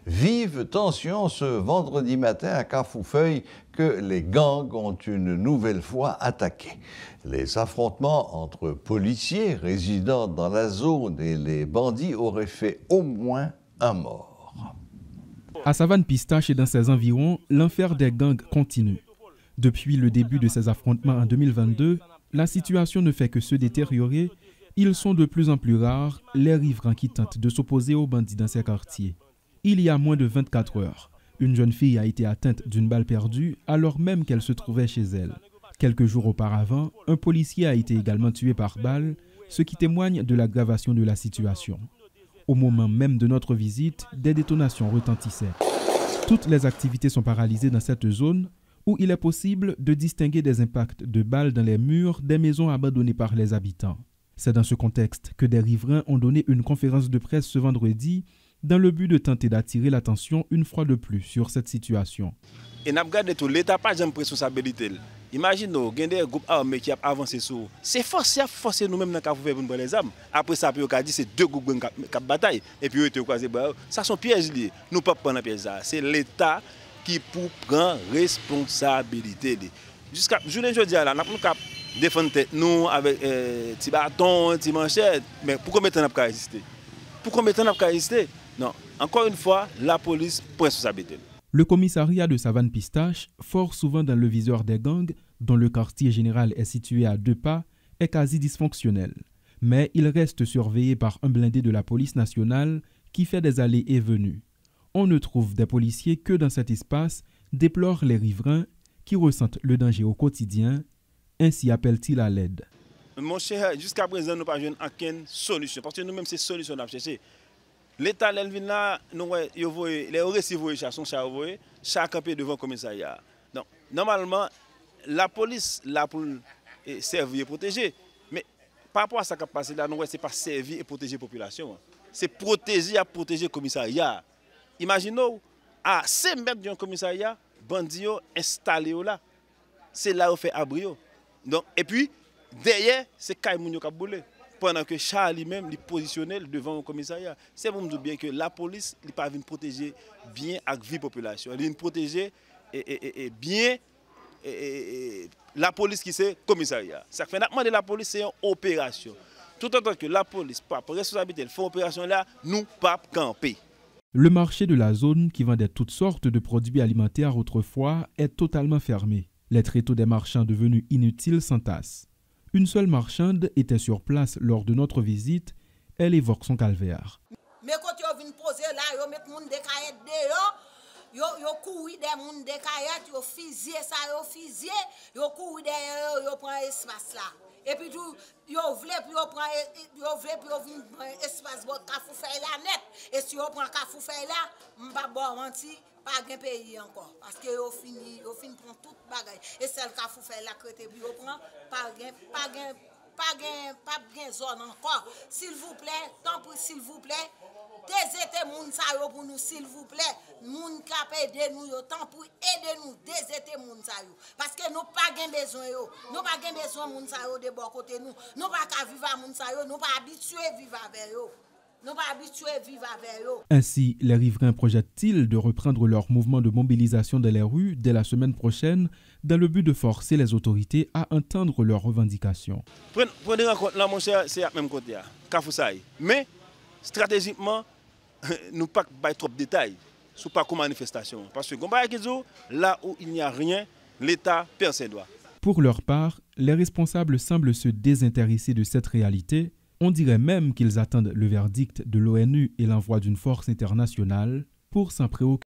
Vive tension ce vendredi matin à Cafoufeuille que les gangs ont une nouvelle fois attaqué. Les affrontements entre policiers résidant dans la zone et les bandits auraient fait au moins un mort. À Savane-Pistache et dans ses environs, l'enfer des gangs continue. Depuis le début de ces affrontements en 2022, la situation ne fait que se détériorer. Ils sont de plus en plus rares, les riverains qui tentent de s'opposer aux bandits dans ces quartiers. Il y a moins de 24 heures, une jeune fille a été atteinte d'une balle perdue alors même qu'elle se trouvait chez elle. Quelques jours auparavant, un policier a été également tué par balle, ce qui témoigne de l'aggravation de la situation. Au moment même de notre visite, des détonations retentissaient. Toutes les activités sont paralysées dans cette zone où il est possible de distinguer des impacts de balles dans les murs des maisons abandonnées par les habitants. C'est dans ce contexte que des riverains ont donné une conférence de presse ce vendredi dans le but de tenter d'attirer l'attention une fois de plus sur cette situation. Et nous regardons tout, l'État n'a pas de responsabilité. Imaginez, il y a des groupes armés qui ont avancé sur. C'est forcé nous-mêmes dans le cas pour prendre les armes. Après ça, on a dit c'est deux groupes qui bataillent. Et puis, ça sont pièges liés. Nous ne pouvons pas prendre piège. C'est l'État qui pour prendre responsabilité. Jusqu'à aujourd'hui, nous avons défendre nous avec des bâtons, des manchettes. Mais pourquoi maintenant on n'a pas résisté? Pourquoi maintenant on n'a pas résisté? Non. Encore une fois, la police prend responsabilité. Le commissariat de Savane-Pistache, fort souvent dans le viseur des gangs, dont le quartier général est situé à 2 pas, est quasi dysfonctionnel. Mais il reste surveillé par un blindé de la police nationale qui fait des allées et venues. On ne trouve des policiers que dans cet espace, déplorent les riverains qui ressentent le danger au quotidien. Ainsi appelle-t-il à l'aide. Mon cher, jusqu'à présent, nous n'avons pas aucune solution. Parce que nous-mêmes, c'est solution à chercher. L'État, l'Elvina, nous les récits chaque campé devant le commissariat. Donc, normalement, la police là pour servir et protéger. Mais par rapport à ce qui a passé là, ce n'est pas servir et protéger la population. C'est protéger et protéger le commissariat. Imaginez, à 5 mètres d'un commissariat, bandits installés là. C'est là où on fait abri. Donc, et puis, derrière, c'est Kaimounio qui a boulé. Pendant que Charles même est positionné devant le commissariat. C'est pour me dire bien que la police n'est pas venue protéger bien la vie de la population. Elle vient protéger bien la police qui c'est le commissariat. Ça fait que la police, c'est une opération. Tout autant que la police, par responsabilité, elle fait une opération là, nous pas camper. Le marché de la zone, qui vendait toutes sortes de produits alimentaires autrefois, est totalement fermé. Les tréteaux des marchands devenus inutiles s'entassent. Une seule marchande était sur place lors de notre visite. Elle évoque son calvaire. Mais quand tu viens poser là, yo met moun de kayet dehors, yo couri des moun de kayet, yo fusillé ça, yo couri derrière, yo prend espace là. Et puis tout, yo vle puis yo prend espace pour Cafoufeuille là net. Et si yo prend Cafoufeuille là, m'pa bon menti. Pas de pays encore parce que yo fini prend toute bagaille et celle Cafoufeuille là crété puis yo prend pas gain zone encore s'il vous plaît tant pour s'il vous plaît désêter moun sa yo pour nous s'il vous plaît moun k'ap aider nous yo tant pour aider nous désêter moun sa yo parce que nous pas gain besoin yo nous pas gain besoin moun sa yo de bon côté nous pas ka vivre à moun sa yo nous pas habitué vivre avec yo. Ainsi, les riverains projettent-ils de reprendre leur mouvement de mobilisation dans les rues dès la semaine prochaine dans le but de forcer les autorités à entendre leurs revendications. Prenez en compte là, mon cher, c'est à même côté, Kafousaï. Mais stratégiquement, nous pas trop de détails sur pas comme manifestation. Parce que là où il n'y a rien, l'État perd ses droits. Pour leur part, les responsables semblent se désintéresser de cette réalité. On dirait même qu'ils attendent le verdict de l'ONU et l'envoi d'une force internationale pour s'en préoccuper.